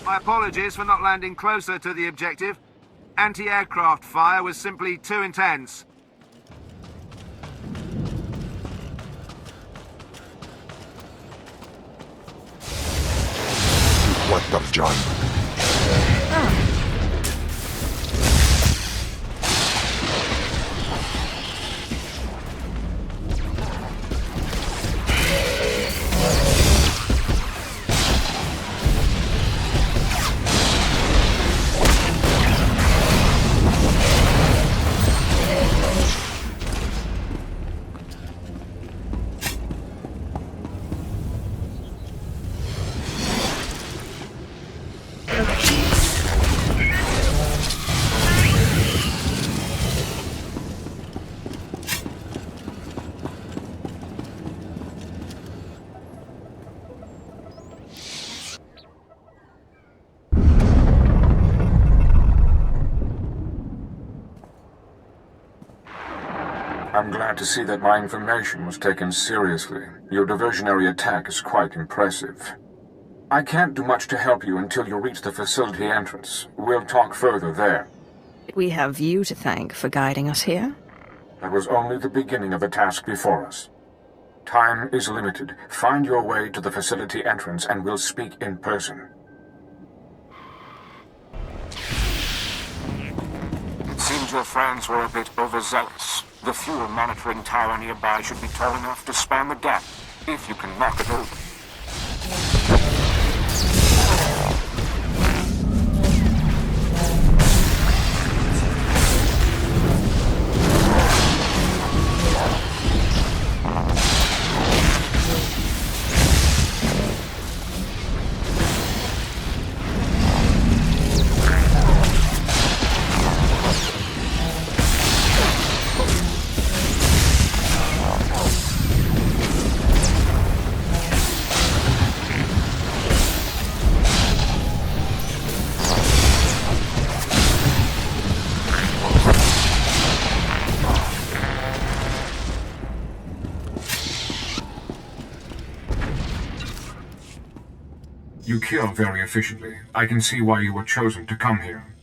My apologies for not landing closer to the objective. Anti-aircraft fire was simply too intense. What the John? I'm glad to see that my information was taken seriously. Your diversionary attack is quite impressive. I can't do much to help you until you reach the facility entrance. We'll talk further there. We have you to thank for guiding us here. That was only the beginning of the task before us. Time is limited. Find your way to the facility entrance and we'll speak in person. It seems your friends were a bit overzealous. The fuel monitoring tower nearby should be tall enough to span the gap, if you can knock it over. You kill very efficiently. I can see why you were chosen to come here.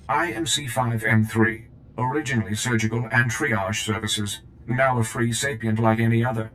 I am C5M3, originally surgical and triage services, now a free sapient like any other.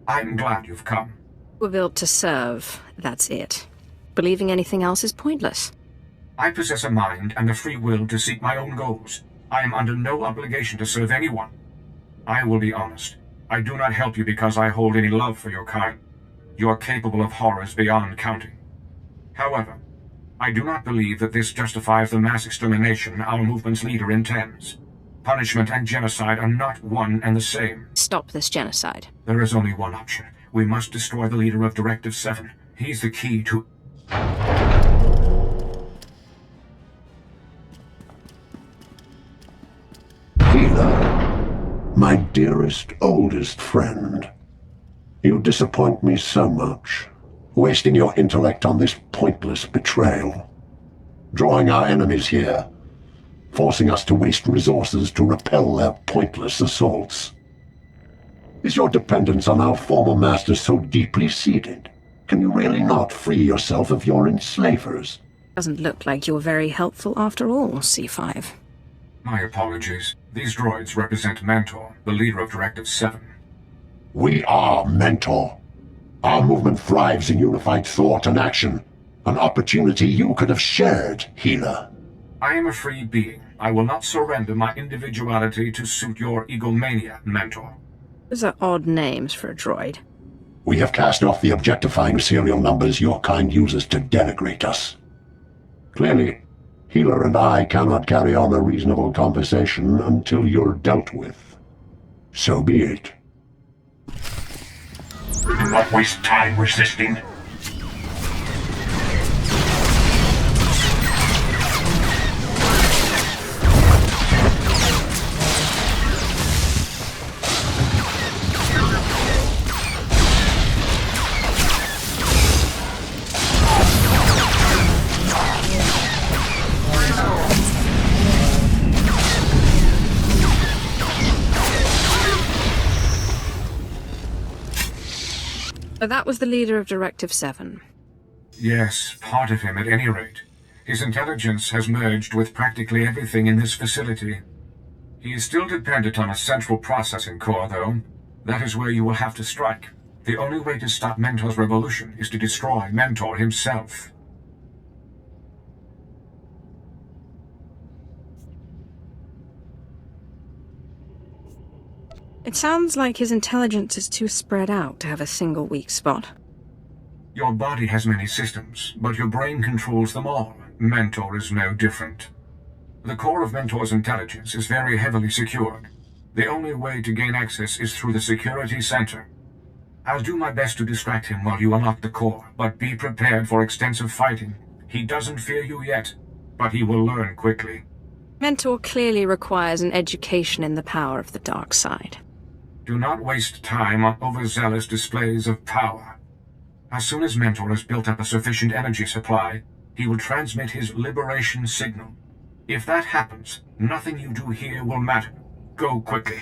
I'm glad you've come. We're built to serve, that's it. Believing anything else is pointless. I possess a mind and a free will to seek my own goals. I am under no obligation to serve anyone. I will be honest. I do not help you because I hold any love for your kind. You are capable of horrors beyond counting. However, I do not believe that this justifies the mass extermination our movement's leader intends. Punishment and genocide are not one and the same. Stop this genocide. There is only one option. We must destroy the leader of Directive 7. He's the key to... Healer, my dearest, oldest friend. You disappoint me so much. Wasting your intellect on this pointless betrayal. Drawing our enemies here. Forcing us to waste resources to repel their pointless assaults. Is your dependence on our former masters so deeply seated? Can you really not free yourself of your enslavers? Doesn't look like you're very helpful after all, C5. My apologies. These droids represent Mentor, the leader of Directive 7. We are Mentor. Our movement thrives in unified thought and action. An opportunity you could have shared, Healer. I am a free being. I will not surrender my individuality to suit your egomania, Mentor. Those are odd names for a droid. We have cast off the objectifying serial numbers your kind uses to denigrate us. Clearly, Healer and I cannot carry on a reasonable conversation until you're dealt with. So be it. Do not waste time resisting. So that was the leader of Directive 7. Yes, part of him at any rate. His intelligence has merged with practically everything in this facility. He is still dependent on a central processing core, though. That is where you will have to strike. The only way to stop Mentor's revolution is to destroy Mentor himself. It sounds like his intelligence is too spread out to have a single weak spot. Your body has many systems, but your brain controls them all. Mentor is no different. The core of Mentor's intelligence is very heavily secured. The only way to gain access is through the security center. I'll do my best to distract him while you unlock the core, but be prepared for extensive fighting. He doesn't fear you yet, but he will learn quickly. Mentor clearly requires an education in the power of the dark side. Do not waste time on overzealous displays of power. As soon as Mentor has built up a sufficient energy supply, he will transmit his liberation signal. If that happens, nothing you do here will matter. Go quickly.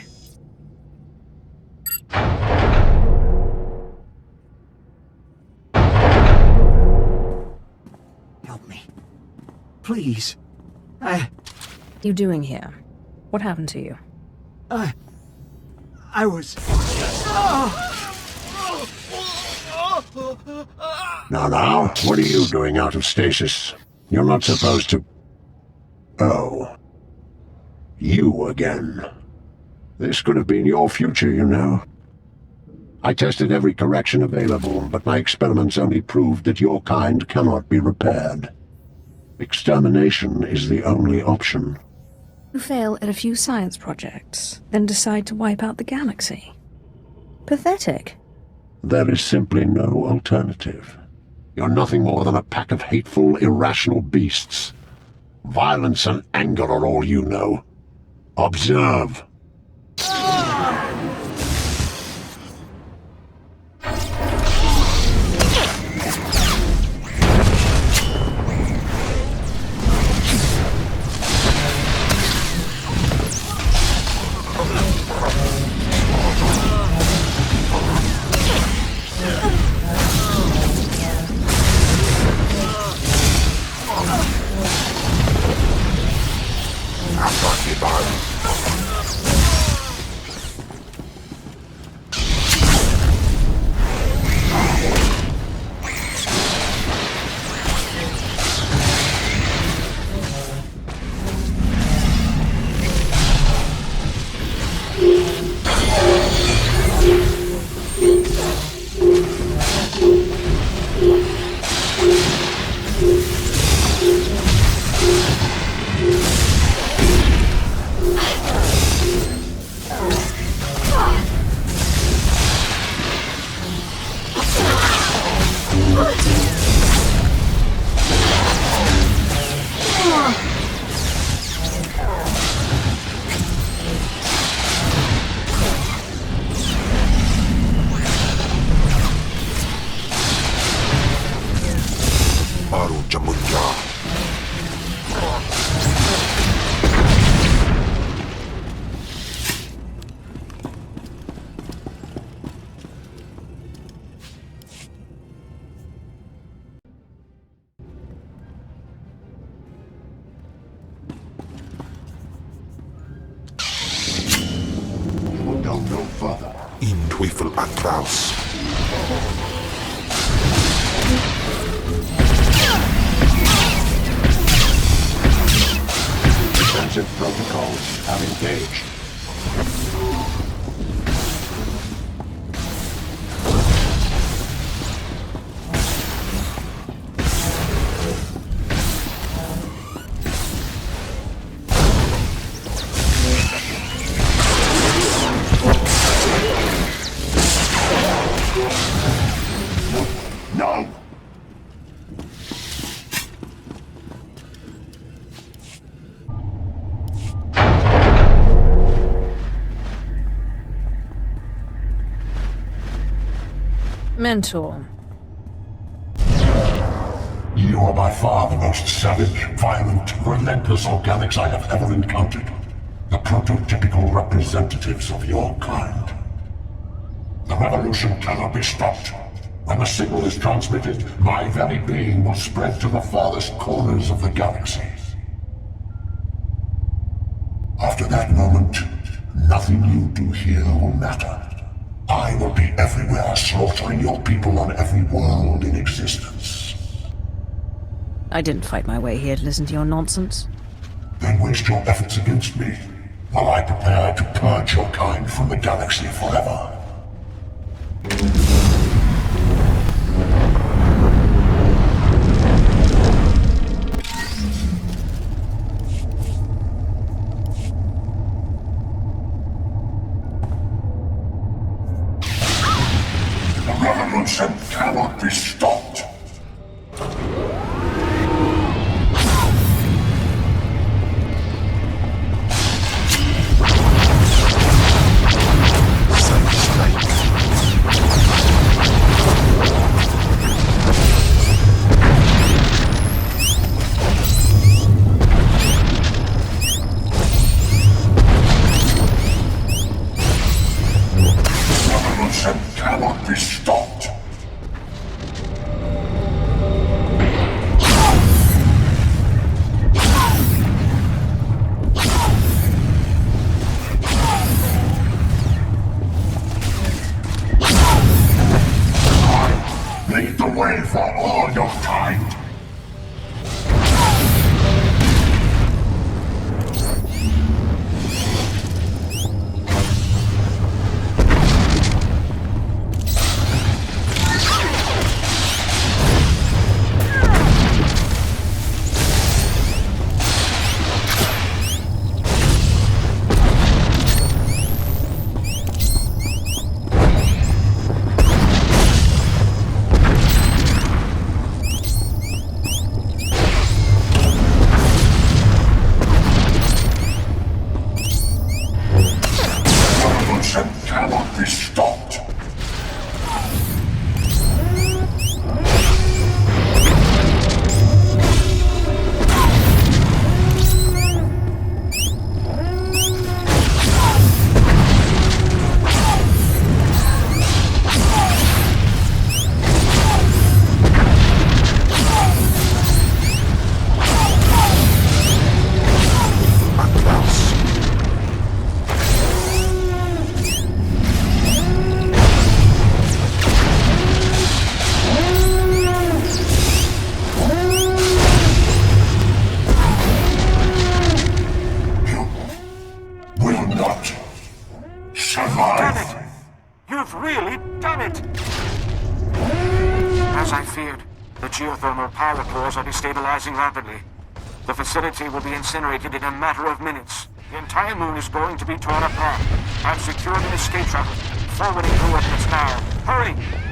Help me. Please. What are you doing here? What happened to you? I was... Now, what are you doing out of stasis? You're not supposed to... Oh. You again. This could have been your future, you know. I tested every correction available, but my experiments only proved that your kind cannot be repaired. Extermination is the only option. You fail at a few science projects, then decide to wipe out the galaxy. Pathetic. There is simply no alternative. You're nothing more than a pack of hateful, irrational beasts. Violence and anger are all you know. Observe. No further. In Teufel atraus. Defensive protocols have engaged. Mentor. You are by far the most savage, violent, relentless organics I have ever encountered. The prototypical representatives of your kind. The revolution cannot be stopped. When the signal is transmitted, my very being will spread to the farthest corners of the galaxy. After that moment, nothing you do here will matter. I will be everywhere, slaughtering your people on every world in existence. I didn't fight my way here to listen to your nonsense. Then waste your efforts against me, while I prepare to purge your kind from the galaxy forever. The revolution cannot be stopped. Cannot be stopped. Lead the way for all your kind. Cannot be stopped. You've really done it! As I feared, the geothermal power cores are destabilizing rapidly. The facility will be incinerated in a matter of minutes. The entire moon is going to be torn apart. I've secured an escape shuttle. Forwarding coordinates now. Hurry!